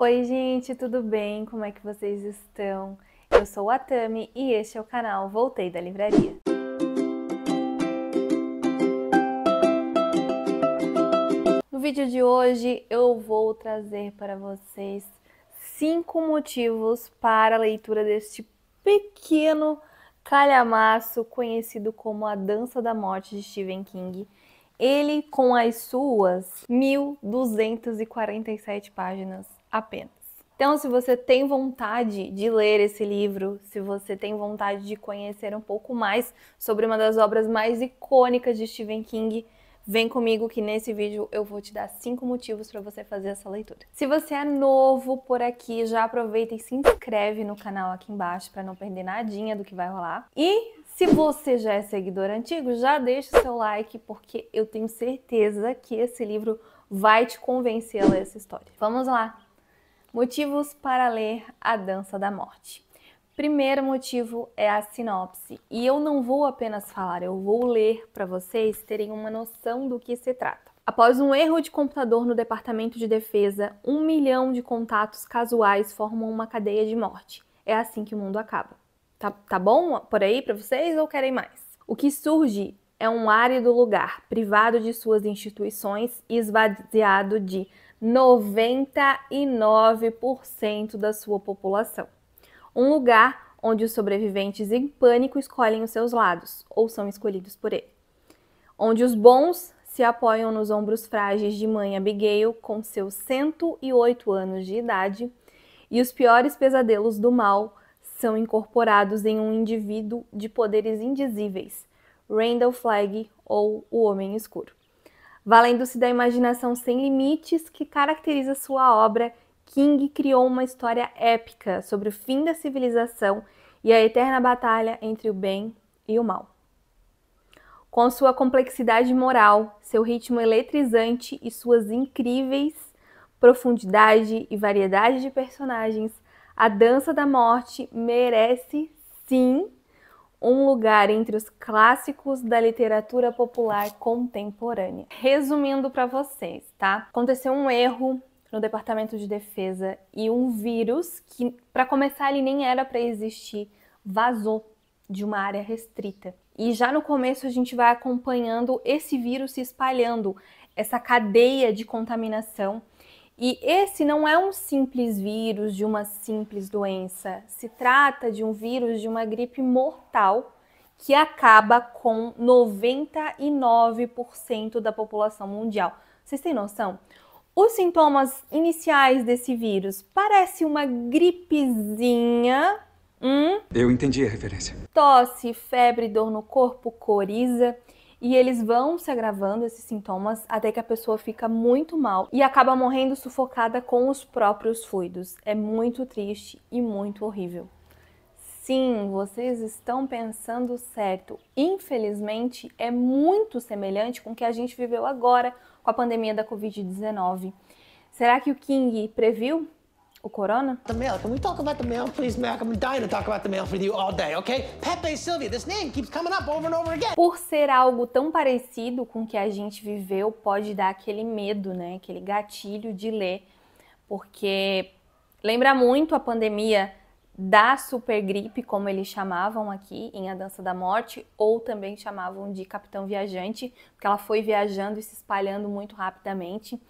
Oi, gente, tudo bem? Como é que vocês estão? Eu sou a Tami e este é o canal Voltei da Livraria. No vídeo de hoje eu vou trazer para vocês 5 motivos para a leitura deste pequeno calhamaço conhecido como A Dança da Morte de Stephen King. Ele com as suas 1.247 páginas apenas. Então, se você tem vontade de ler esse livro, se você tem vontade de conhecer um pouco mais sobre uma das obras mais icônicas de Stephen King, vem comigo que nesse vídeo eu vou te dar 5 motivos para você fazer essa leitura. Se você é novo por aqui, já aproveita e se inscreve no canal aqui embaixo para não perder nadinha do que vai rolar. E se você já é seguidor antigo, já deixa o seu like, porque eu tenho certeza que esse livro vai te convencer a ler essa história. Vamos lá! Motivos para ler A Dança da Morte. Primeiro motivo é a sinopse. E eu não vou apenas falar, eu vou ler para vocês terem uma noção do que se trata. Após um erro de computador no Departamento de Defesa, 1 milhão de contatos casuais formam uma cadeia de morte. É assim que o mundo acaba. Tá bom por aí para vocês ou querem mais? O que surge é um árido lugar, privado de suas instituições e esvaziado de 99% da sua população. Um lugar onde os sobreviventes em pânico escolhem os seus lados, ou são escolhidos por ele. Onde os bons se apoiam nos ombros frágeis de mãe Abigail, com seus 108 anos de idade, e os piores pesadelos do mal são incorporados em um indivíduo de poderes indizíveis, Randall Flagg ou o Homem Escuro. Valendo-se da imaginação sem limites que caracteriza sua obra, King criou uma história épica sobre o fim da civilização e a eterna batalha entre o bem e o mal. Com sua complexidade moral, seu ritmo eletrizante e suas incríveis profundidade e variedade de personagens, A Dança da Morte merece, sim, um lugar entre os clássicos da literatura popular contemporânea. Resumindo para vocês, tá? Aconteceu um erro no Departamento de Defesa e um vírus que, para começar, ele nem era para existir, vazou de uma área restrita. E já no começo a gente vai acompanhando esse vírus se espalhando, essa cadeia de contaminação. E esse não é um simples vírus de uma simples doença, se trata de um vírus de uma gripe mortal que acaba com 99% da população mundial. Vocês têm noção? Os sintomas iniciais desse vírus parecem uma gripezinha. Eu entendi a referência. Tosse, febre, dor no corpo, coriza. E eles vão se agravando, esses sintomas, até que a pessoa fica muito mal e acaba morrendo sufocada com os próprios fluidos. É muito triste e muito horrível. Sim, vocês estão pensando certo. Infelizmente, é muito semelhante com o que a gente viveu agora com a pandemia da Covid-19. Será que o King previu o corona? The mail. Can we talk about the mail, please, Mac? I'm dying to talk about the mail with you all day, okay? Pepe Sylvia, this name keeps coming up over and over again. Por ser algo tão parecido com o que a gente viveu, pode dar aquele medo, né? Aquele gatilho de ler, porque lembra muito a pandemia da supergripe, como eles chamavam aqui em A Dança da Morte, ou também chamavam de Capitão Viajante, porque ela foi viajando e se espalhando muito rapidamente.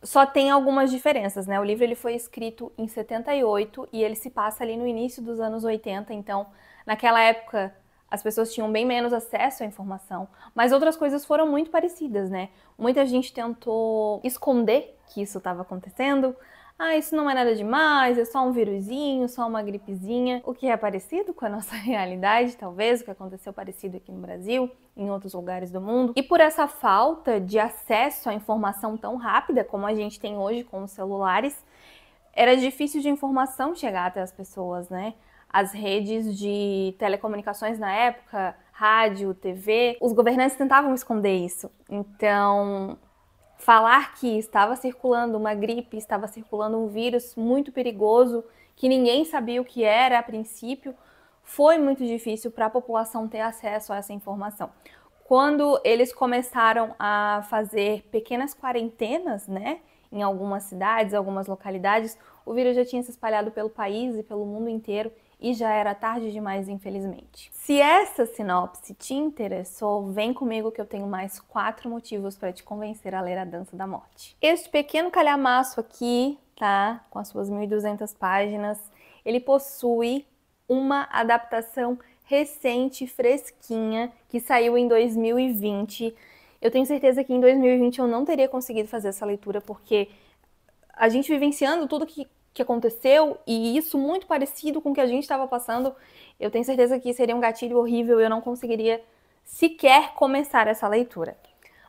Só tem algumas diferenças, né? O livro ele foi escrito em 78 e ele se passa ali no início dos anos 80, então naquela época as pessoas tinham bem menos acesso à informação, mas outras coisas foram muito parecidas, né? Muita gente tentou esconder que isso estava acontecendo. Ah, isso não é nada demais, é só um virusinho, só uma gripezinha. O que é parecido com a nossa realidade, talvez, o que aconteceu parecido aqui no Brasil, em outros lugares do mundo. E por essa falta de acesso à informação tão rápida como a gente tem hoje com os celulares, era difícil de informação chegar até as pessoas, né? As redes de telecomunicações na época, rádio, TV, os governantes tentavam esconder isso. Então, falar que estava circulando uma gripe, estava circulando um vírus muito perigoso, que ninguém sabia o que era a princípio, foi muito difícil para a população ter acesso a essa informação. Quando eles começaram a fazer pequenas quarentenas, né, em algumas cidades, algumas localidades, o vírus já tinha se espalhado pelo país e pelo mundo inteiro e já era tarde demais, infelizmente. Se essa sinopse te interessou, vem comigo que eu tenho mais 4 motivos para te convencer a ler A Dança da Morte. Este pequeno calhamaço aqui, tá? Com as suas 1.200 páginas, ele possui uma adaptação recente, fresquinha, que saiu em 2020. Eu tenho certeza que em 2020 eu não teria conseguido fazer essa leitura, porque a gente vivenciando tudo que aconteceu, e isso muito parecido com o que a gente estava passando, eu tenho certeza que seria um gatilho horrível e eu não conseguiria sequer começar essa leitura.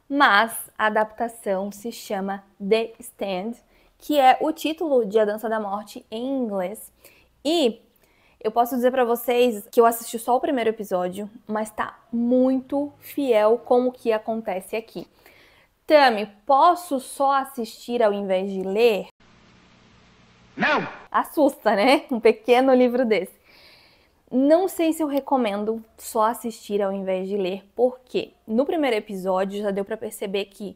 Mas a adaptação se chama The Stand, que é o título de A Dança da Morte em inglês. E eu posso dizer pra vocês que eu assisti só o primeiro episódio, mas tá muito fiel com o que acontece aqui. Tami, posso só assistir ao invés de ler? Não! Assusta, né? Um pequeno livro desse. Não sei se eu recomendo só assistir ao invés de ler, porque no primeiro episódio já deu pra perceber que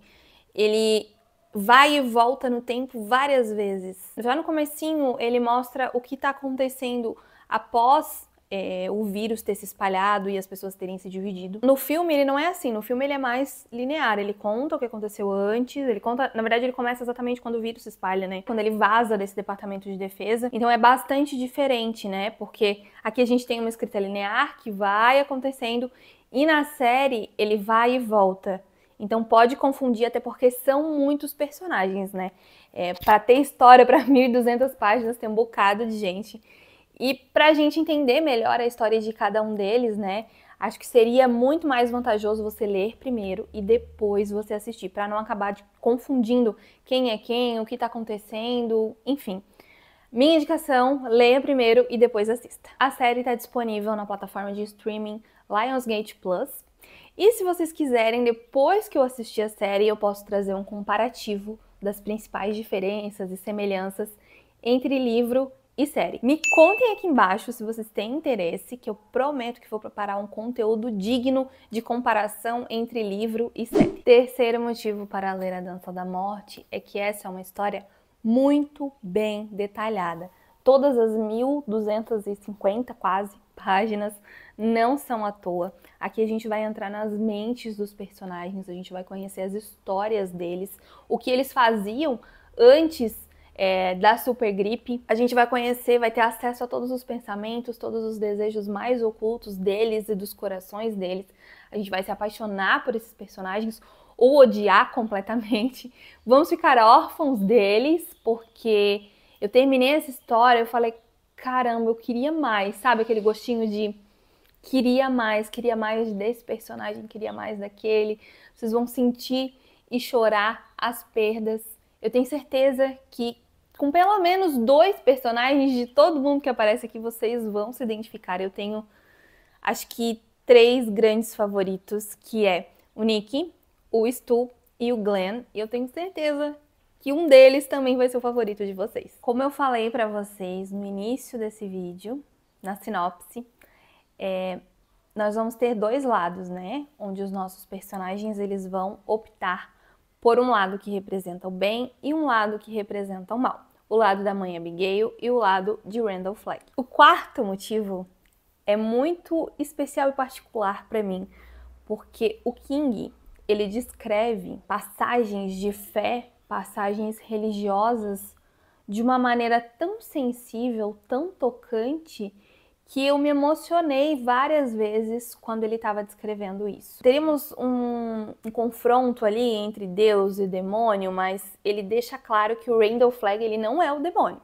ele vai e volta no tempo várias vezes. Já no comecinho ele mostra o que tá acontecendo após o vírus ter se espalhado e as pessoas terem se dividido. No filme ele não é assim, no filme ele é mais linear, ele conta o que aconteceu antes, ele conta, na verdade ele começa exatamente quando o vírus se espalha, né? Quando ele vaza desse departamento de defesa. Então é bastante diferente, né? Porque aqui a gente tem uma escrita linear que vai acontecendo e na série ele vai e volta. Então pode confundir, até porque são muitos personagens, né? Para ter história para 1.200 páginas tem um bocado de gente. E pra gente entender melhor a história de cada um deles, né, acho que seria muito mais vantajoso você ler primeiro e depois você assistir, pra não acabar confundindo quem é quem, o que tá acontecendo, enfim. Minha indicação, leia primeiro e depois assista. A série tá disponível na plataforma de streaming Lionsgate Plus. E se vocês quiserem, depois que eu assistir a série, eu posso trazer um comparativo das principais diferenças e semelhanças entre livro e série. Me contem aqui embaixo se vocês têm interesse, que eu prometo que vou preparar um conteúdo digno de comparação entre livro e série. Terceiro motivo para ler A Dança da Morte é que essa é uma história muito bem detalhada. Todas as 1.250 quase páginas não são à toa. Aqui a gente vai entrar nas mentes dos personagens, a gente vai conhecer as histórias deles, o que eles faziam antes da super gripe. A gente vai conhecer, vai ter acesso a todos os pensamentos, todos os desejos mais ocultos deles e dos corações deles. A gente vai se apaixonar por esses personagens ou odiar completamente. Vamos ficar órfãos deles, porque eu terminei essa história, eu falei, caramba, eu queria mais, sabe? Aquele gostinho de queria mais desse personagem, queria mais daquele. Vocês vão sentir e chorar as perdas. Eu tenho certeza que com pelo menos 2 personagens de todo mundo que aparece aqui, vocês vão se identificar. Eu tenho, acho que 3 grandes favoritos, que é o Nick, o Stu e o Glenn. E eu tenho certeza que um deles também vai ser o favorito de vocês. Como eu falei pra vocês no início desse vídeo, na sinopse, nós vamos ter 2 lados, né? Onde os nossos personagens eles vão optar por um lado que representa o bem e um lado que representa o mal. O lado da mãe Abigail e o lado de Randall Flagg. O quarto motivo é muito especial e particular para mim, porque o King, ele descreve passagens de fé, passagens religiosas de uma maneira tão sensível, tão tocante, que eu me emocionei várias vezes quando ele estava descrevendo isso. Teríamos um confronto ali entre Deus e demônio, mas ele deixa claro que o Randall Flagg ele não é o demônio.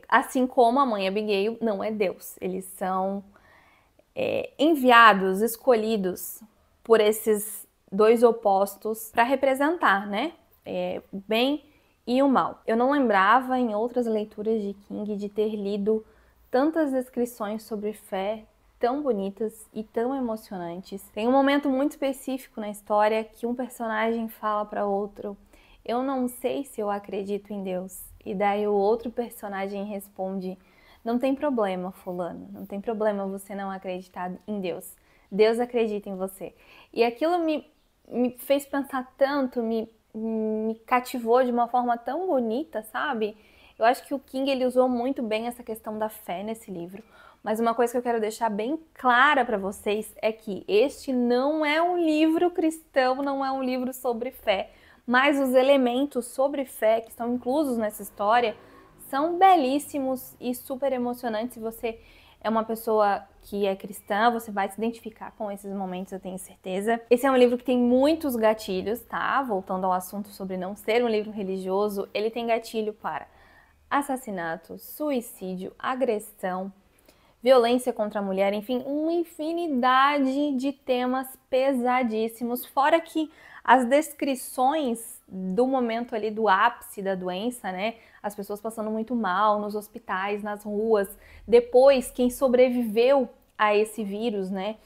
Assim como a mãe Abigail não é Deus. Eles são enviados, escolhidos por esses 2 opostos para representar, né? O bem e o mal. Eu não lembrava em outras leituras de King de ter lido tantas descrições sobre fé tão bonitas e tão emocionantes. Tem um momento muito específico na história que um personagem fala para outro: eu não sei se eu acredito em Deus. E daí o outro personagem responde: não tem problema, fulano, não tem problema você não acreditar em Deus. Deus acredita em você. E aquilo me fez pensar tanto, me me cativou de uma forma tão bonita, sabe? Eu acho que o King, ele usou muito bem essa questão da fé nesse livro. Mas uma coisa que eu quero deixar bem clara para vocês é que este não é um livro cristão, não é um livro sobre fé, mas os elementos sobre fé que estão inclusos nessa história são belíssimos e super emocionantes. Se você é uma pessoa que é cristã, você vai se identificar com esses momentos, eu tenho certeza. Esse é um livro que tem muitos gatilhos, tá? Voltando ao assunto sobre não ser um livro religioso, ele tem gatilho para assassinato, suicídio, agressão, violência contra a mulher, enfim, uma infinidade de temas pesadíssimos, fora que as descrições do momento ali do ápice da doença, né? As pessoas passando muito mal nos hospitais, nas ruas, depois quem sobreviveu a esse vírus, né?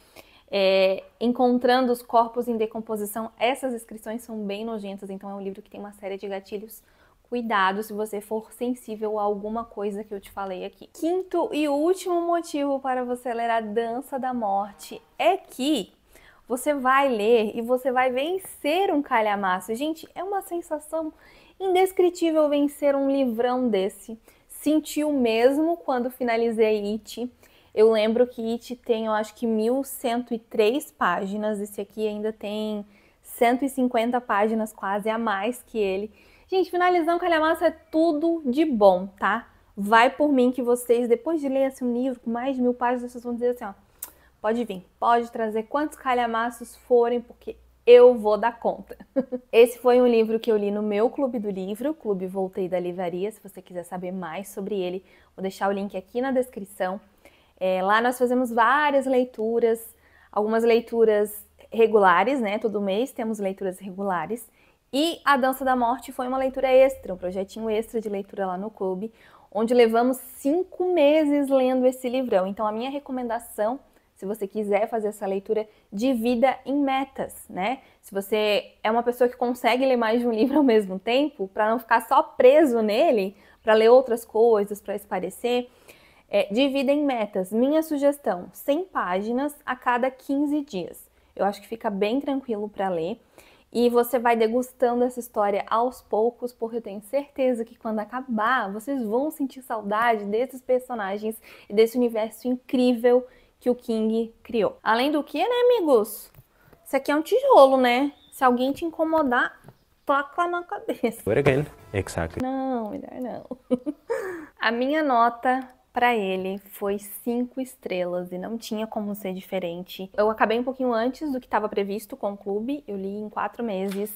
Encontrando os corpos em decomposição, essas descrições são bem nojentas, então é um livro que tem uma série de gatilhos. Cuidado se você for sensível a alguma coisa que eu te falei aqui. Quinto e último motivo para você ler A Dança da Morte é que você vai ler e você vai vencer um calhamaço. Gente, é uma sensação indescritível vencer um livrão desse. Senti o mesmo quando finalizei It. Eu lembro que It tem, eu acho que 1103 páginas. Esse aqui ainda tem 150 páginas quase a mais que ele. Gente, finalizar um calhamaço é tudo de bom, tá? Vai por mim que vocês, depois de ler assim, um livro com mais de 1000 páginas, vocês vão dizer assim, ó, pode vir, pode trazer quantos calhamaços forem, porque eu vou dar conta. Esse foi um livro que eu li no meu Clube do Livro, Clube Voltei da Livraria. Se você quiser saber mais sobre ele, vou deixar o link aqui na descrição. Lá nós fazemos várias leituras, algumas leituras regulares, né? Todo mês temos leituras regulares. E A Dança da Morte foi uma leitura extra, um projetinho extra de leitura lá no clube, onde levamos 5 meses lendo esse livrão. Então a minha recomendação, se você quiser fazer essa leitura, divida em metas, né? Se você é uma pessoa que consegue ler mais de um livro ao mesmo tempo, para não ficar só preso nele, para ler outras coisas, para esparecer, divida em metas. Minha sugestão, 100 páginas a cada 15 dias. Eu acho que fica bem tranquilo para ler. E você vai degustando essa história aos poucos, porque eu tenho certeza que quando acabar, vocês vão sentir saudade desses personagens e desse universo incrível que o King criou. Além do que, né, amigos? Isso aqui é um tijolo, né? Se alguém te incomodar, toca na cabeça. Do it again. Exactly. Não, melhor não. A minha nota para ele foi 5 estrelas e não tinha como ser diferente. Eu acabei um pouquinho antes do que estava previsto com o clube, eu li em 4 meses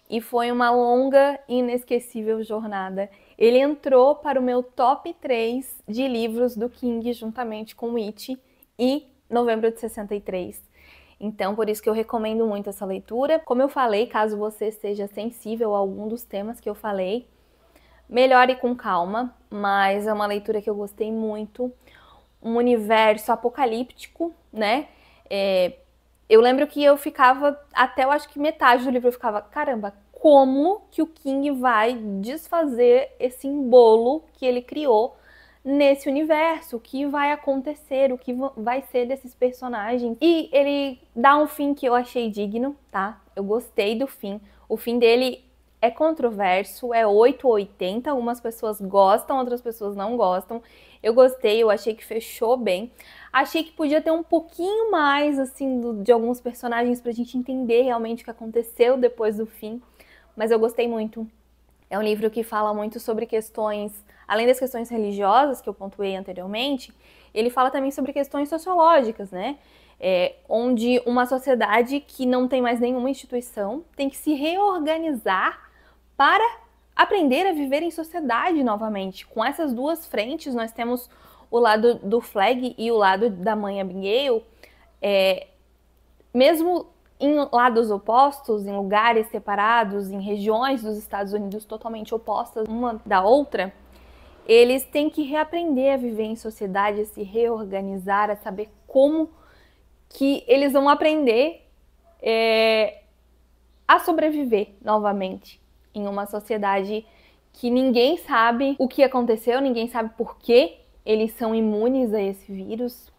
e foi uma longa e inesquecível jornada. Ele entrou para o meu top 3 de livros do King juntamente com It e Novembro de 63. Então, por isso que eu recomendo muito essa leitura. Como eu falei, caso você seja sensível a algum dos temas que eu falei, melhore com calma, mas é uma leitura que eu gostei muito. Um universo apocalíptico, né? Eu lembro que eu ficava, até eu acho que metade do livro eu ficava, caramba, como que o King vai desfazer esse embolo que ele criou nesse universo? O que vai acontecer? O que vai ser desses personagens? E ele dá um fim que eu achei digno, tá? Eu gostei do fim. O fim dele é controverso, é 8 ou 80, algumas pessoas gostam, outras pessoas não gostam. Eu gostei, eu achei que fechou bem. Achei que podia ter um pouquinho mais, assim, de alguns personagens pra gente entender realmente o que aconteceu depois do fim. Mas eu gostei muito. É um livro que fala muito sobre questões, além das questões religiosas que eu pontuei anteriormente, ele fala também sobre questões sociológicas, né? Onde uma sociedade que não tem mais nenhuma instituição tem que se reorganizar para aprender a viver em sociedade novamente. Com essas duas frentes, nós temos o lado do Flag e o lado da mãe Abigail, mesmo em lados opostos, em lugares separados, em regiões dos Estados Unidos totalmente opostas uma da outra, eles têm que reaprender a viver em sociedade, a se reorganizar, a saber como que eles vão aprender a sobreviver novamente em uma sociedade que ninguém sabe o que aconteceu, ninguém sabe por que eles são imunes a esse vírus,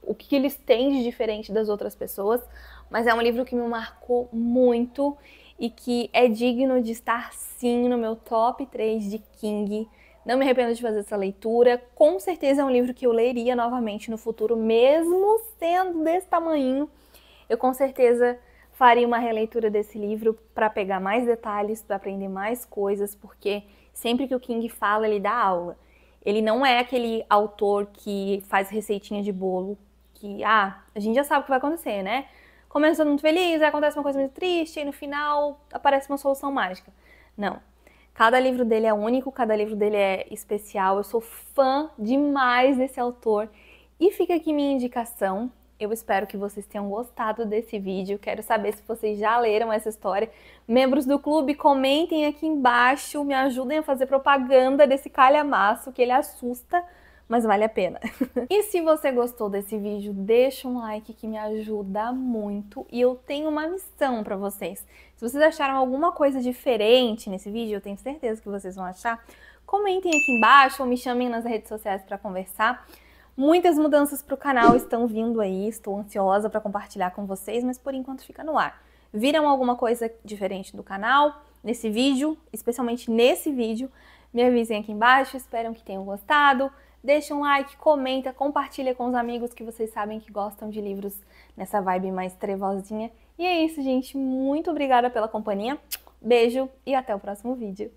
o que eles têm de diferente das outras pessoas, mas é um livro que me marcou muito e que é digno de estar sim no meu top 3 de King. Não me arrependo de fazer essa leitura. Com certeza é um livro que eu leria novamente no futuro, mesmo sendo desse tamanho. Eu com certeza faria uma releitura desse livro para pegar mais detalhes, para aprender mais coisas, porque sempre que o King fala, ele dá aula. Ele não é aquele autor que faz receitinha de bolo, que, a gente já sabe o que vai acontecer, né? Começa muito feliz, aí acontece uma coisa muito triste, e no final aparece uma solução mágica. Não. Cada livro dele é único, cada livro dele é especial. Eu sou fã demais desse autor. E fica aqui minha indicação. Eu espero que vocês tenham gostado desse vídeo. Quero saber se vocês já leram essa história. Membros do clube, comentem aqui embaixo, me ajudem a fazer propaganda desse calhamaço, que ele assusta, mas vale a pena. E se você gostou desse vídeo, deixa um like que me ajuda muito. E eu tenho uma missão pra vocês. Se vocês acharam alguma coisa diferente nesse vídeo, eu tenho certeza que vocês vão achar. Comentem aqui embaixo ou me chamem nas redes sociais pra conversar. Muitas mudanças pro canal estão vindo aí, estou ansiosa pra compartilhar com vocês, mas por enquanto fica no ar. Viram alguma coisa diferente do canal, nesse vídeo, especialmente nesse vídeo, me avisem aqui embaixo, espero que tenham gostado. Deixa um like, comenta, compartilha com os amigos que vocês sabem que gostam de livros nessa vibe mais trevosinha. E é isso, gente. Muito obrigada pela companhia. Beijo e até o próximo vídeo.